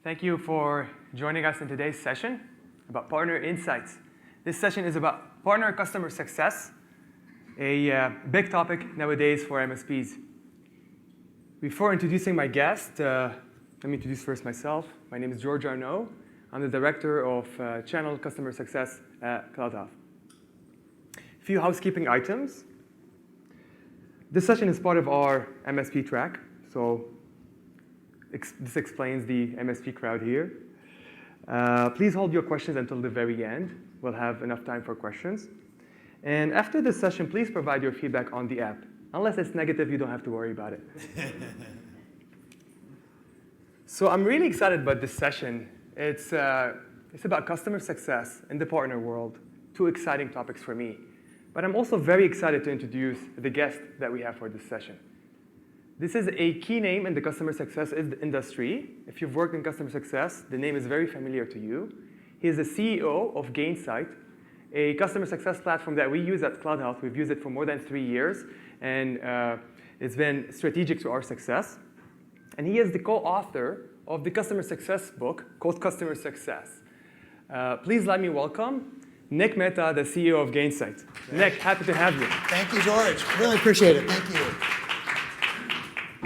Thank you for joining us in today's session about partner insights. This session is about partner customer success, a big topic nowadays for MSPs. Before introducing my guest, let me introduce first myself. My name is George Arnaout. I'm the Director of Channel Customer Success at CloudLive. A few housekeeping items. This session is part of our MSP track, so this explains the MSP crowd here. Please hold your questions until the very end. We'll have enough time for questions. And after this session, please provide your feedback on the app. Unless it's negative, you don't have to worry about it. So I'm really excited about this session. It's about customer success in the partner world. Two exciting topics for me. But I'm also very excited to introduce the guest that we have for this session. This is a key name in the customer success industry. If you've worked in customer success, the name is very familiar to you. He is the CEO of Gainsight, a customer success platform that we use at CloudHealth. We've used it for more than 3 years, and it's been strategic to our success. And he is the co-author of the customer success book called Customer Success. Please let me welcome Mehta, the CEO of Gainsight. Nick, happy to have you. Thank you, George. Really appreciate it. Thank you.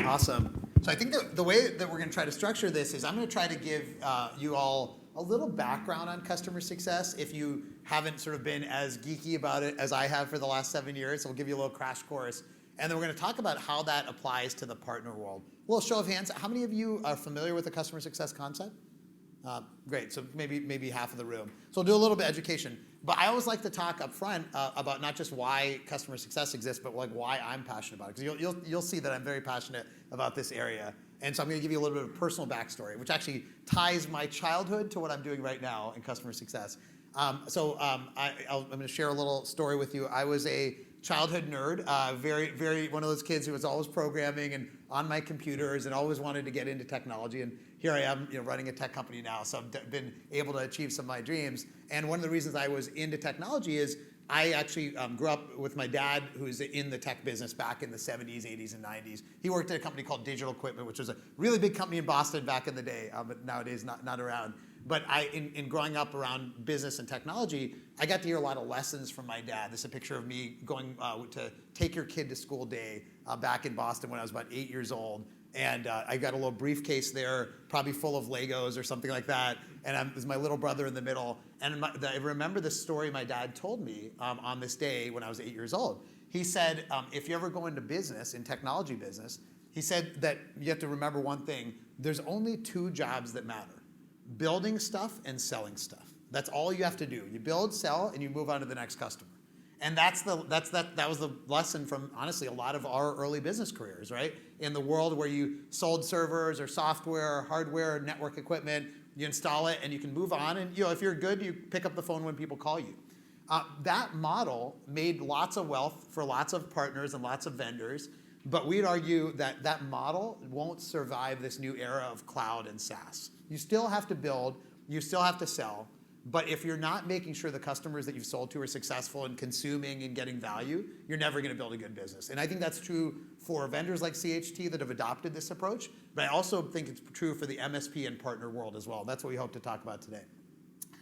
Awesome. So I think the way that we're going to try to structure this is I'm going to try to give you all a little background on customer success if you haven't sort of been as geeky about it as I have for the last 7 years. So we'll give you a little crash course. And then we're going to talk about how that applies to the partner world. A little show of hands. How many of you are familiar with the customer success concept? Great, so maybe half of the room. So we'll do a little bit of education. But I always like to talk up front about not just why customer success exists, but like why I'm passionate about it. Because you'll see that I'm very passionate about this area. And so I'm going to give you a little bit of a personal backstory, which actually ties my childhood to what I'm doing right now in customer success. I'm going to share a little story with you. I was a childhood nerd, very one of those kids who was always programming and on my computers and always wanted to get into technology. And here I am, running a tech company now. So I've been able to achieve some of my dreams. And one of the reasons I was into technology is I actually grew up with my dad, who's in the tech business back in the 70s, 80s, and 90s. He worked at a company called Digital Equipment, which was a really big company in Boston back in the day, but nowadays not around. But in growing up around business and technology, I got to hear a lot of lessons from my dad. This is a picture of me going to take your kid to school day back in Boston when I was about 8 years old. And I got a little briefcase there, probably full of Legos or something like that. And there's my little brother in the middle. And I remember the story my dad told me on this day when I was 8 years old. He said, if you ever go into business, in technology business, he said that you have to remember one thing. There's only 2 jobs that matter. Building stuff and selling stuff. That's all you have to do. You build, sell, and you move on to the next customer. And that was the lesson from, honestly, a lot of our early business careers, right? In the world where you sold servers or software or hardware or network equipment, you install it and you can move on. And if you're good, you pick up the phone when people call you. That model made lots of wealth for lots of partners and lots of vendors. But we'd argue that that model won't survive this new era of cloud and SaaS. You still have to build, you still have to sell, but if you're not making sure the customers that you've sold to are successful in consuming and getting value, you're never going to build a good business. And I think that's true for vendors like CHT that have adopted this approach, but I also think it's true for the MSP and partner world as well. That's what we hope to talk about today.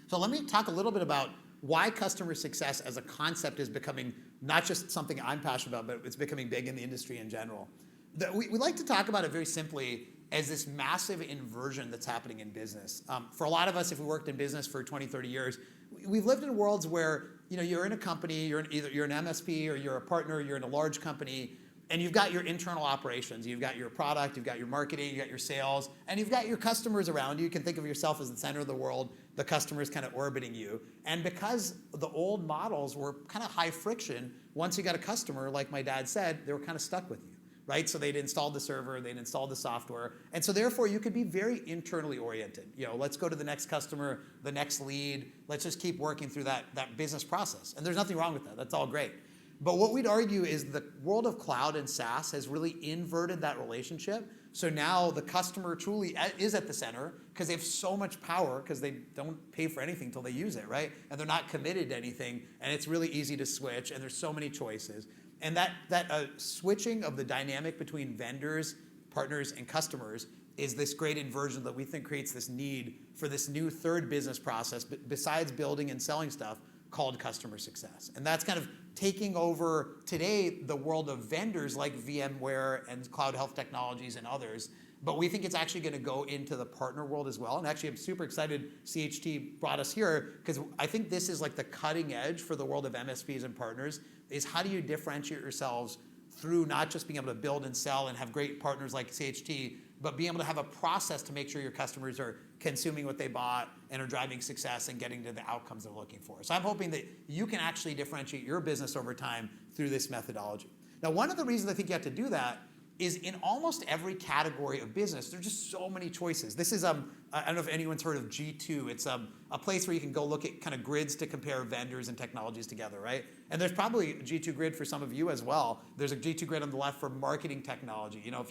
So let me talk a little bit about why customer success as a concept is becoming not just something I'm passionate about, but it's becoming big in the industry in general. We like to talk about it very simply as this massive inversion that's happening in business. For a lot of us, if we worked in business for 20, 30 years, we've lived in worlds where you're in a company, you're an MSP or you're a partner, you're in a large company, and you've got your internal operations. You've got your product, you've got your marketing, you've got your sales, and you've got your customers around you. You can think of yourself as the center of the world, the customers kind of orbiting you. And because the old models were kind of high friction, once you got a customer, like my dad said, they were kind of stuck with you. Right? So they'd installed the server, they'd installed the software. And so therefore you could be very internally oriented. Let's go to the next customer, the next lead. Let's just keep working through that business process. And there's nothing wrong with that. That's all great. But what we'd argue is the world of cloud and SaaS has really inverted that relationship. So now the customer truly is at the center because they have so much power because they don't pay for anything until they use it, right? And they're not committed to anything. And it's really easy to switch. And there's so many choices. And that switching of the dynamic between vendors, partners, and customers is this great inversion that we think creates this need for this new third business process, besides building and selling stuff, called customer success. And that's kind of taking over today the world of vendors like VMware and Cloud Health Technologies and others. But we think it's actually going to go into the partner world as well. And actually, I'm super excited CHT brought us here, because I think this is like the cutting edge for the world of MSPs and partners, is how do you differentiate yourselves through not just being able to build and sell and have great partners like CHT, but being able to have a process to make sure your customers are consuming what they bought and are driving success and getting to the outcomes they're looking for. So I'm hoping that you can actually differentiate your business over time through this methodology. Now, one of the reasons I think you have to do that is in almost every category of business, there's just so many choices. This is, I don't know if anyone's heard of G2. It's a place where you can go look at kind of grids to compare vendors and technologies together, right? And there's probably a G2 grid for some of you as well. There's a G2 grid on the left for marketing technology. You know,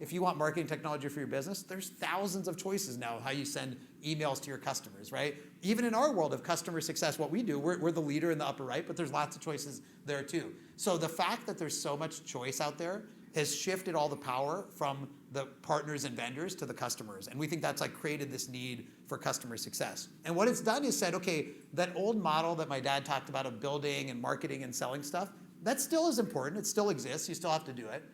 if you want marketing technology for your business, there's thousands of choices now how you send emails to your customers, right? Even in our world of customer success, what we do, we're the leader in the upper right, but there's lots of choices there too. So the fact that there's so much choice out there has shifted all the power from the partners and vendors to the customers. And we think that's like created this need for customer success. And what it's done is said, okay, that old model that my dad talked about of building and marketing and selling stuff, that still is important. It still exists. You still have to do it.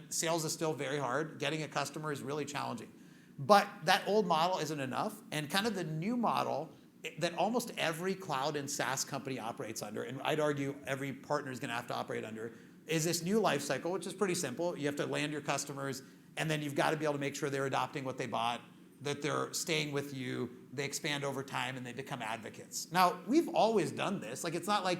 Sales is still very hard. Getting a customer is really challenging. But that old model isn't enough. And kind of the new model that almost every cloud and SaaS company operates under, and I'd argue every partner is going to have to operate under, is this new life cycle, which is pretty simple. You have to land your customers, and then you've got to be able to make sure they're adopting what they bought, that they're staying with you, they expand over time, and they become advocates. Now, we've always done this. Like, it's not like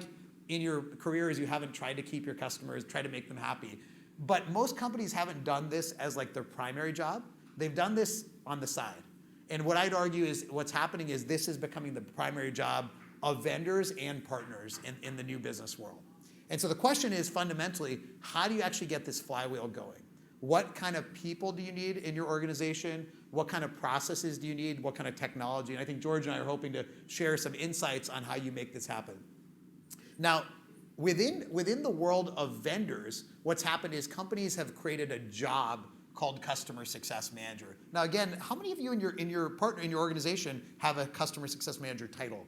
in your careers you haven't tried to keep your customers, try to make them happy. But most companies haven't done this as like their primary job. They've done this on the side. And what I'd argue is what's happening is this is becoming the primary job of vendors and partners in the new business world. And so the question is fundamentally, how do you actually get this flywheel going? What kind of people do you need in your organization? What kind of processes do you need? What kind of technology? And I think George and I are hoping to share some insights on how you make this happen. Now, within the world of vendors, what's happened is companies have created a job called Customer Success Manager. Now, again, how many of you in your partner in your organization have a Customer Success Manager title?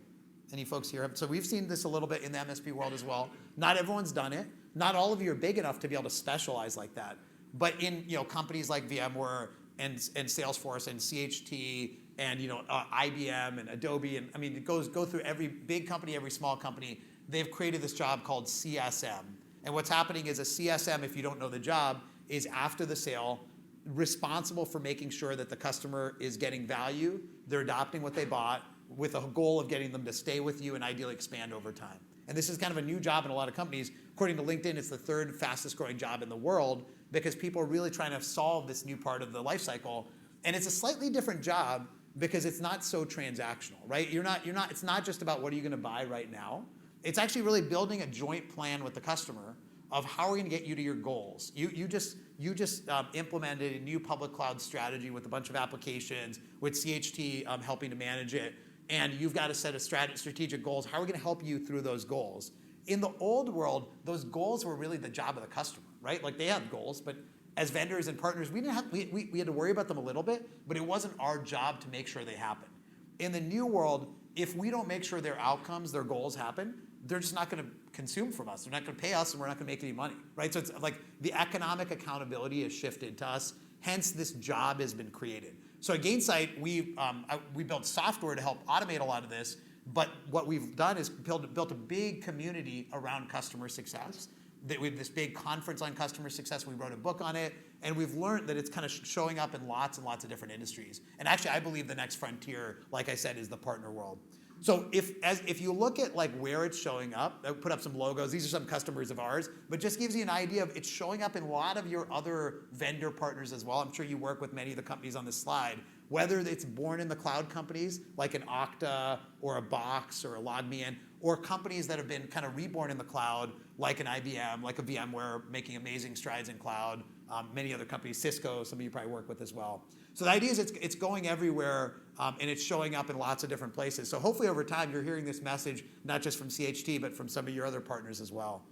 Any folks here? So we've seen this a little bit in the MSP world as well. Not everyone's done it. Not all of you are big enough to be able to specialize like that. But in companies like VMware and Salesforce and CHT and IBM and Adobe, and I mean it go through every big company, every small company. They've created this job called CSM. And what's happening is a CSM, if you don't know the job, is after the sale, responsible for making sure that the customer is getting value, they're adopting what they bought, with a goal of getting them to stay with you and ideally expand over time. And this is kind of a new job in a lot of companies. According to LinkedIn, it's the third fastest growing job in the world because people are really trying to solve this new part of the life cycle. And it's a slightly different job because it's not so transactional, right? It's not just about what are you going to buy right now. It's actually really building a joint plan with the customer of how we're going to get you to your goals. You just implemented a new public cloud strategy with a bunch of applications with CHT helping to manage it. And you've got a set of strategic goals. How are we going to help you through those goals? In the old world, those goals were really the job of the customer, right? Like they had goals, but as vendors and partners, we had to worry about them a little bit, but it wasn't our job to make sure they happen. In the new world, if we don't make sure their outcomes, their goals happen, they're just not going to consume from us. They're not going to pay us, and we're not going to make any money, right? So it's like the economic accountability has shifted to us. Hence, this job has been created. So at Gainsight, we built software to help automate a lot of this, but what we've done is built a big community around customer success. We have this big conference on customer success. We wrote a book on it, and we've learned that it's kind of showing up in lots and lots of different industries. And actually, I believe the next frontier, like I said, is the partner world. So if you look at like where it's showing up, I put up some logos. These are some customers of ours, but just gives you an idea of it's showing up in a lot of your other vendor partners as well. I'm sure you work with many of the companies on this slide, whether it's born in the cloud companies like an Okta or a Box or a LogMeIn, or companies that have been kind of reborn in the cloud like an IBM, like a VMware, making amazing strides in cloud. Many other companies, Cisco, some of you probably work with as well. So the idea is it's going everywhere, and it's showing up in lots of different places. So hopefully over time you're hearing this message, not just from CHT, but from some of your other partners as well.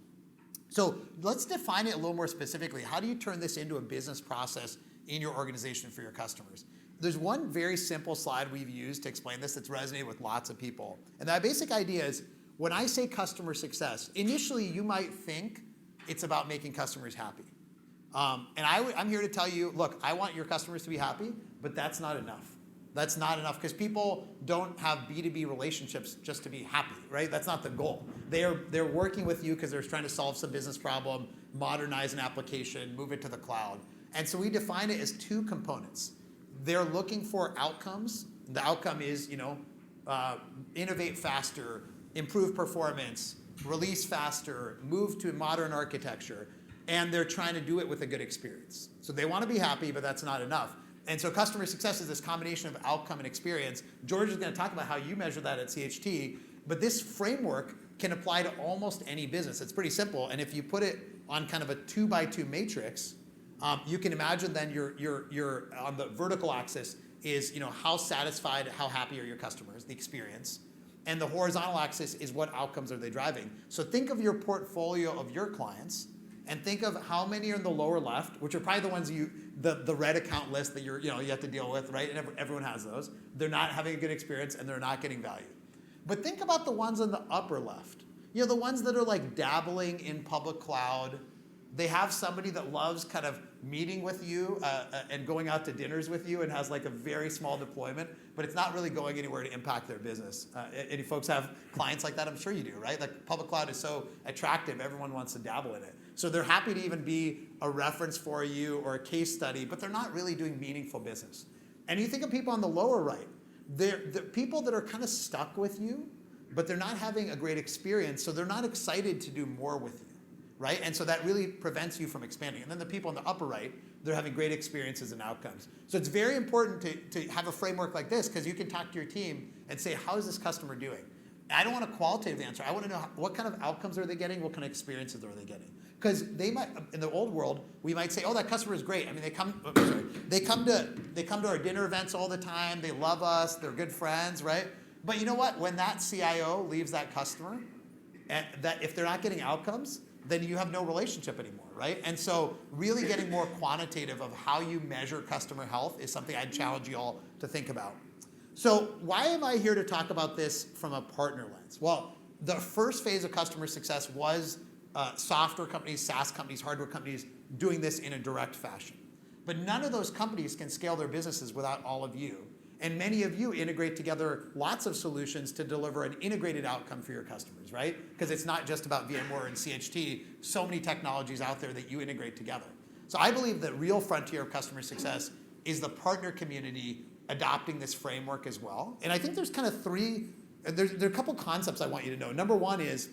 So let's define it a little more specifically. How do you turn this into a business process in your organization for your customers. There's one very simple slide we've used to explain this that's resonated with lots of people. And that basic idea is, when I say customer success, initially you might think it's about making customers happy. And I'm here to tell you, look, I want your customers to be happy, but that's not enough. That's not enough, because people don't have B2B relationships just to be happy, right? That's not the goal. They're working with you because they're trying to solve some business problem, modernize an application, move it to the cloud. And so we define it as two components. They're looking for outcomes. The outcome is, innovate faster, improve performance, release faster, move to modern architecture, and they're trying to do it with a good experience. So they want to be happy, but that's not enough. And so customer success is this combination of outcome and experience. George is going to talk about how you measure that at CHT, but this framework can apply to almost any business. It's pretty simple, and if you put it on kind of a 2x2 matrix, you can imagine then you're on the vertical axis is how satisfied, how happy are your customers, the experience. And the horizontal axis is what outcomes are they driving. So think of your portfolio of your clients and think of how many are in the lower left, which are probably the ones the red account list that you have to deal with, right? And everyone has those. They're not having a good experience and they're not getting value. But think about the ones on the upper left. The ones that are like dabbling in public cloud. They have somebody that loves kind of meeting with you and going out to dinners with you and has like a very small deployment, but it's not really going anywhere to impact their business. Any folks have clients like that? I'm sure you do, right? Like public cloud is so attractive, everyone wants to dabble in it. So they're happy to even be a reference for you or a case study, but they're not really doing meaningful business. And you think of people on the lower right, they're people that are kind of stuck with you, but they're not having a great experience, so they're not excited to do more with you. Right? And so that really prevents you from expanding. And then the people on the upper right, they're having great experiences and outcomes. So it's very important to have a framework like this, because you can talk to your team and say, how is this customer doing? I don't want a qualitative answer. I want to know what kind of outcomes are they getting, what kind of experiences are they getting? Because they might, in the old world, we might say, oh, that customer is great. I mean, they come to our dinner events all the time. They love us. They're good friends, right? But you know what? When that CIO leaves that customer, that if they're not getting outcomes, then you have no relationship anymore, right? And so really getting more quantitative of how you measure customer health is something I'd challenge you all to think about. So why am I here to talk about this from a partner lens? Well, the first phase of customer success was software companies, SaaS companies, hardware companies doing this in a direct fashion. But none of those companies can scale their businesses without all of you. And many of you integrate together lots of solutions to deliver an integrated outcome for your customers, right? Because it's not just about VMware and CHT, so many technologies out there that you integrate together. So I believe the real frontier of customer success is the partner community adopting this framework as well. And I think there's kind of there are a couple concepts I want you to know. Number one is,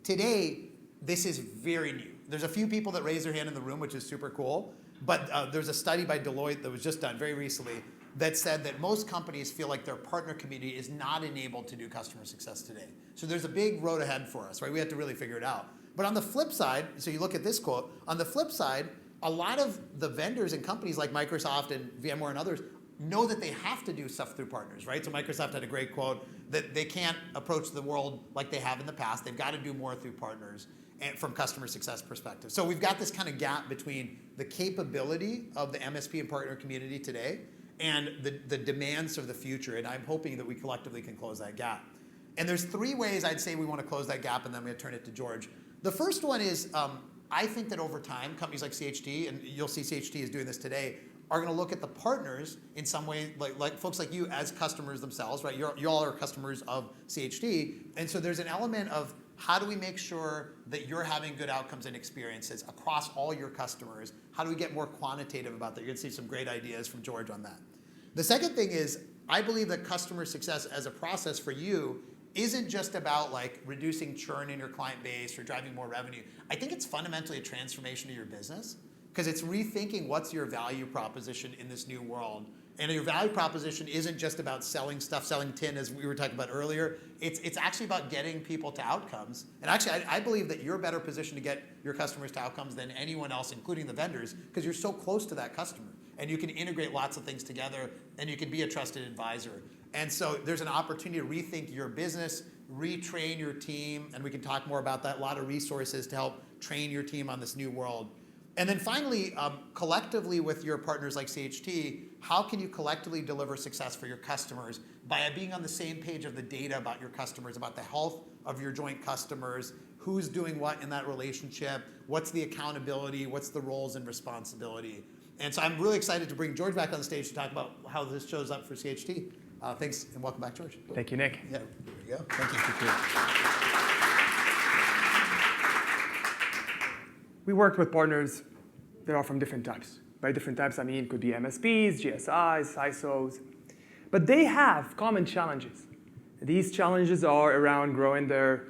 today, this is very new. There's a few people that raised their hand in the room, which is super cool. But there's a study by Deloitte that was just done very recently that said that most companies feel like their partner community is not enabled to do customer success today. So there's a big road ahead for us, right? We have to really figure it out. But on the flip side, so you look at this quote, on the flip side, a lot of the vendors and companies like Microsoft and VMware and others know that they have to do stuff through partners, right? So Microsoft had a great quote that they can't approach the world like they have in the past. They've got to do more through partners and from customer success perspective. So we've got this kind of gap between the capability of the MSP and partner community today and the demands of the future. And I'm hoping that we collectively can close that gap. And there's three ways I'd say we want to close that gap, and then I'm going to turn it to George. The first one is, I think that over time, companies like CHT, and you'll see CHT is doing this today, are going to look at the partners in some way, like folks like you as customers themselves, right? You all are customers of CHT. And so there's an element of, how do we make sure that you're having good outcomes and experiences across all your customers? How do we get more quantitative about that? You're going to see some great ideas from George on that. The second thing is, I believe that customer success as a process for you isn't just about like reducing churn in your client base or driving more revenue. I think it's fundamentally a transformation of your business, because it's rethinking what's your value proposition in this new world. And your value proposition isn't just about selling stuff, selling tin, as we were talking about earlier. It's actually about getting people to outcomes. And actually, I believe that you're better positioned to get your customers to outcomes than anyone else, including the vendors, because you're so close to that customer. And you can integrate lots of things together, and you can be a trusted advisor. And so there's an opportunity to rethink your business, retrain your team, and we can talk more about that. A lot of resources to help train your team on this new world. And then finally, collectively with your partners like CHT, how can you collectively deliver success for your customers by being on the same page of the data about your customers, about the health of your joint customers, who's doing what in that relationship, what's the accountability, what's the roles and responsibility. And so I'm really excited to bring George back on the stage to talk about how this shows up for CHT. Thanks, and welcome back, George. Thank you, Nick. Yeah, there you go. Thank you. We work with partners that are from different types. By different types, I mean it could be MSPs, GSIs, ISOs. But they have common challenges. These challenges are around growing their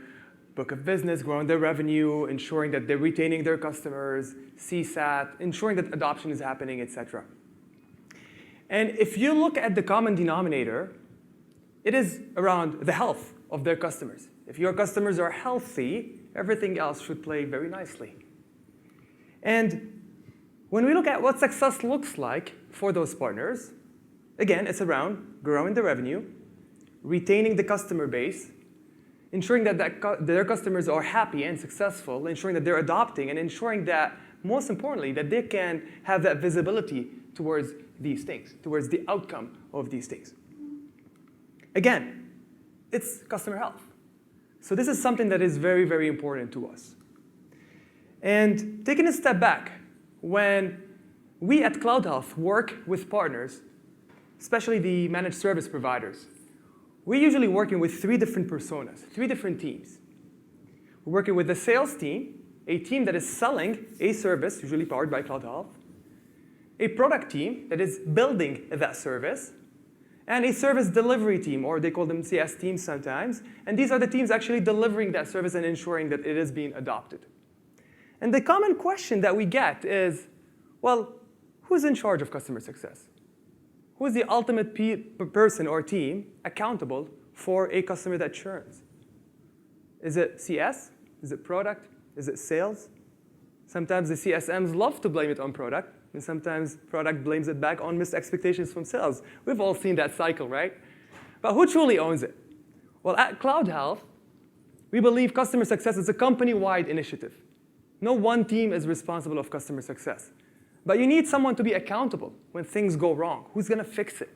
book of business, growing their revenue, ensuring that they're retaining their customers, CSAT, ensuring that adoption is happening, etc. And if you look at the common denominator, it is around the health of their customers. If your customers are healthy, everything else should play very nicely. And when we look at what success looks like for those partners, again, it's around growing the revenue, retaining the customer base, ensuring that their customers are happy and successful, ensuring that they're adopting, and ensuring that, most importantly, that they can have that visibility towards these things, towards the outcome of these things. Again, it's customer health. So this is something that is very, very important to us. And taking a step back, when we at CloudHealth work with partners, especially the managed service providers, we're usually working with 3 different personas, 3 different teams. We're working with the sales team, a team that is selling a service, usually powered by CloudHealth, a product team that is building that service, and a service delivery team, or they call them CS teams sometimes. And these are the teams actually delivering that service and ensuring that it is being adopted. And the common question that we get is, well, who's in charge of customer success? Who is the ultimate person or team accountable for a customer that churns? Is it CS? Is it product? Is it sales? Sometimes the CSMs love to blame it on product, and sometimes product blames it back on missed expectations from sales. We've all seen that cycle, right? But who truly owns it? Well, at CloudHealth, we believe customer success is a company-wide initiative. No one team is responsible of customer success. But you need someone to be accountable when things go wrong. Who's going to fix it?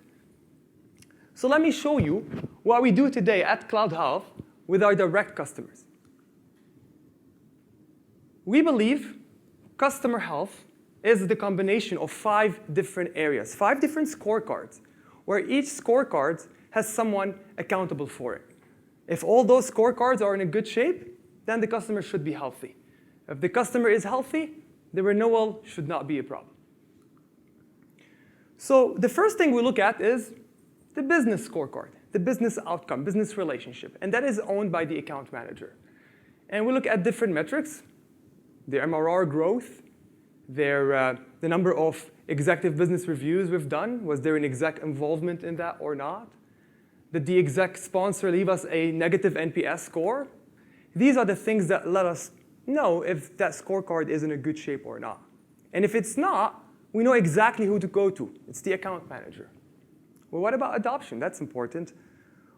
So let me show you what we do today at CloudHealth with our direct customers. We believe customer health is the combination of 5 different areas, 5 different scorecards, where each scorecard has someone accountable for it. If all those scorecards are in a good shape, then the customer should be healthy. If the customer is healthy, the renewal should not be a problem. So the first thing we look at is the business scorecard, the business outcome, business relationship, and that is owned by the account manager. And we look at different metrics, their MRR growth, the number of executive business reviews we've done. Was there an exec involvement in that or not? Did the exec sponsor leave us a negative NPS score? These are the things that let us know if that scorecard is in a good shape or not. And if it's not, we know exactly who to go to. It's the account manager. Well, what about adoption? That's important.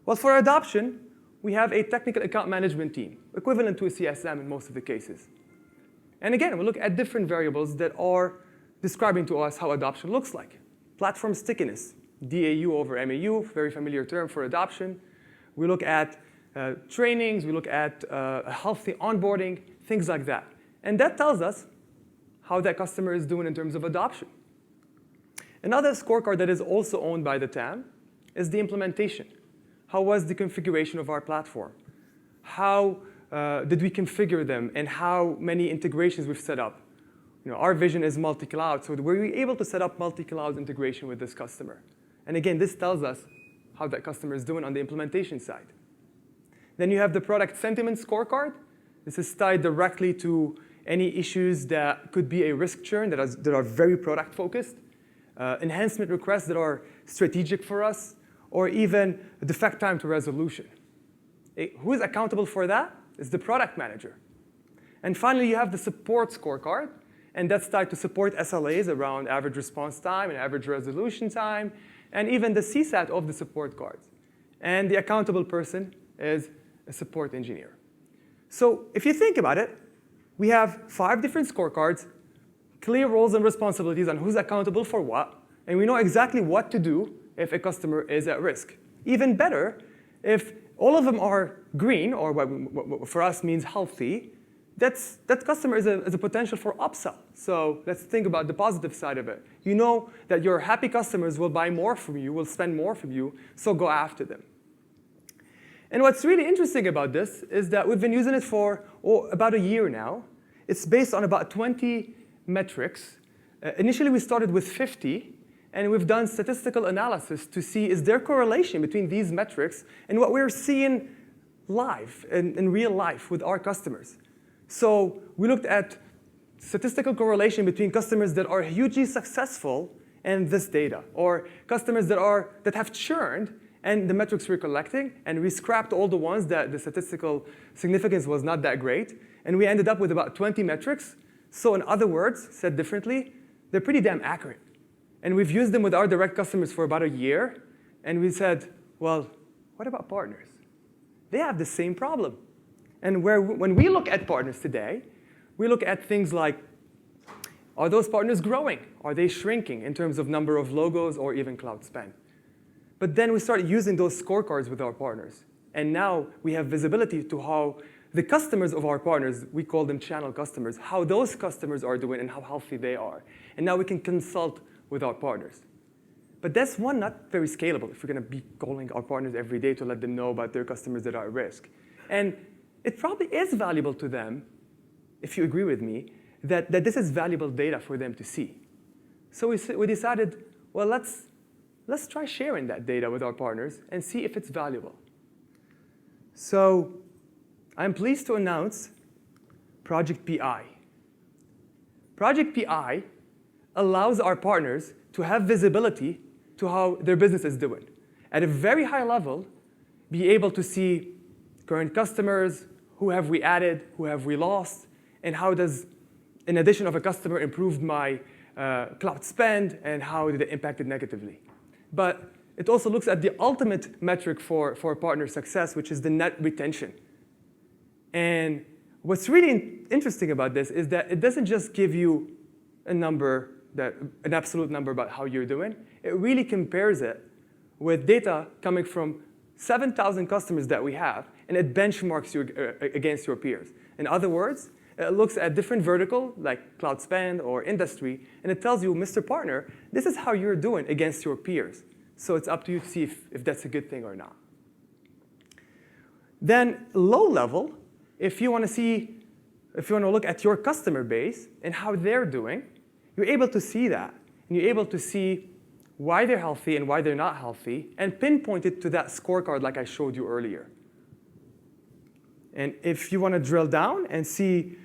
Well, for adoption, we have a technical account management team, equivalent to a CSM in most of the cases. And again, we look at different variables that are describing to us how adoption looks like. Platform stickiness, DAU over MAU, very familiar term for adoption. We look at trainings, we look at a healthy onboarding, things like that. And that tells us how that customer is doing in terms of adoption. Another scorecard that is also owned by the TAM is the implementation. How was the configuration of our platform? How did we configure them, and how many integrations we've set up? Our vision is multi-cloud, so were we able to set up multi-cloud integration with this customer? And again, this tells us how that customer is doing on the implementation side. Then you have the product sentiment scorecard. This is tied directly to any issues that could be a risk churn that are very product focused, enhancement requests that are strategic for us, or even defect time to resolution. Who is accountable for that? It's the product manager. And finally, you have the support scorecard, and that's tied to support SLAs around average response time and average resolution time, and even the CSAT of the support cards. And the accountable person is a support engineer. So if you think about it, we have 5 different scorecards clear roles and responsibilities on who's accountable for what, and we know exactly what to do if a customer is at risk. Even better, if all of them are green, or what for us means healthy, that customer is a potential for upsell. So let's think about the positive side of it. You know that your happy customers will buy more from you, will spend more from you, so go after them. And what's really interesting about this is that we've been using it for about a year now. It's based on about 20 metrics. Initially, we started with 50, and we've done statistical analysis to see is there correlation between these metrics and what we're seeing live, in real life with our customers. So we looked at statistical correlation between customers that are hugely successful and this data, or customers that have churned and the metrics we're collecting, and we scrapped all the ones that the statistical significance was not that great, and we ended up with about 20 metrics. So in other words, said differently, they're pretty damn accurate. And we've used them with our direct customers for about a year, and we said, well, what about partners? They have the same problem. And when we look at partners today, we look at things like, are those partners growing? Are they shrinking in terms of number of logos or even cloud spend? But then we started using those scorecards with our partners. And now we have visibility to how the customers of our partners, we call them channel customers, how those customers are doing and how healthy they are. And now we can consult with our partners. But that's one, not very scalable if we're going to be calling our partners every day to let them know about their customers that are at risk. And it probably is valuable to them, if you agree with me, that this is valuable data for them to see. So we decided, well, let's try sharing that data with our partners and see if it's valuable. So I'm pleased to announce Project PI. Project PI allows our partners to have visibility to how their business is doing. At a very high level, be able to see current customers, who have we added, who have we lost, and how does an addition of a customer improve my cloud spend, and how did it impact it negatively. But it also looks at the ultimate metric for partner success, which is the net retention. And what's really interesting about this is that it doesn't just give you a number, an absolute number about how you're doing. It really compares it with data coming from 7,000 customers that we have, and it benchmarks you against your peers. In other words, it looks at different vertical, like cloud spend or industry, and it tells you, Mr. Partner, this is how you're doing against your peers. So it's up to you to see if that's a good thing or not. Then low level, if you want to look at your customer base and how they're doing, you're able to see that. And you're able to see why they're healthy and why they're not healthy, and pinpoint it to that scorecard like I showed you earlier. And if you want to drill down and see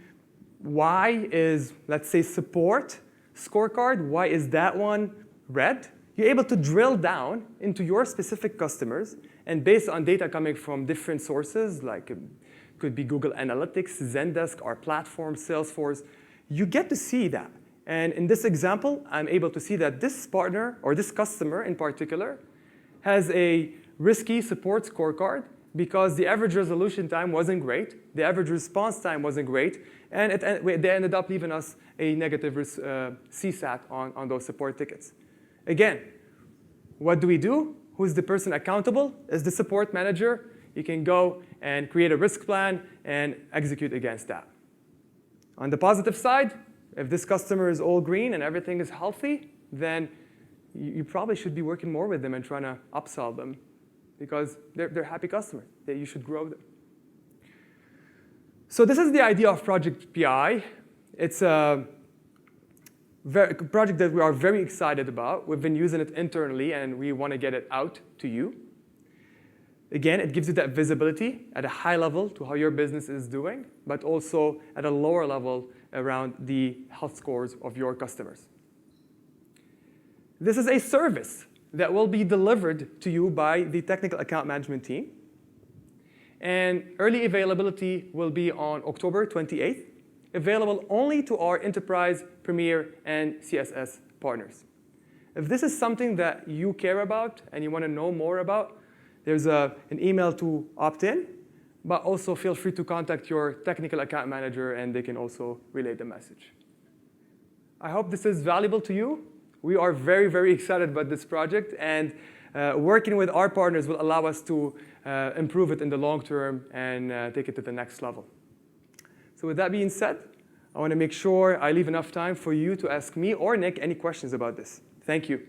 why is, let's say, support scorecard, why is that one red? You're able to drill down into your specific customers, and based on data coming from different sources, like it could be Google Analytics, Zendesk, our platform, Salesforce, you get to see that. And in this example, I'm able to see that this partner, or this customer in particular, has a risky support scorecard because the average resolution time wasn't great, the average response time wasn't great, and they ended up leaving us a negative CSAT on those support tickets. Again, what do we do? Who's the person accountable? As the support manager, you can go and create a risk plan and execute against that. On the positive side, if this customer is all green and everything is healthy, then you probably should be working more with them and trying to upsell them because they're happy customers, that you should grow them. So this is the idea of Project PI. It's a project that we are very excited about. We've been using it internally, and we want to get it out to you. Again, it gives you that visibility at a high level to how your business is doing, but also at a lower level around the health scores of your customers. This is a service that will be delivered to you by the technical account management team. And early availability will be on October 28th, available only to our Enterprise, Premier, and CSS partners. If this is something that you care about and you want to know more about, there's an email to opt in, but also feel free to contact your technical account manager, and they can also relay the message. I hope this is valuable to you. We are very, very excited about this project, and working with our partners will allow us to improve it in the long term and take it to the next level. So with that being said, I want to make sure I leave enough time for you to ask me or Nick any questions about this. Thank you.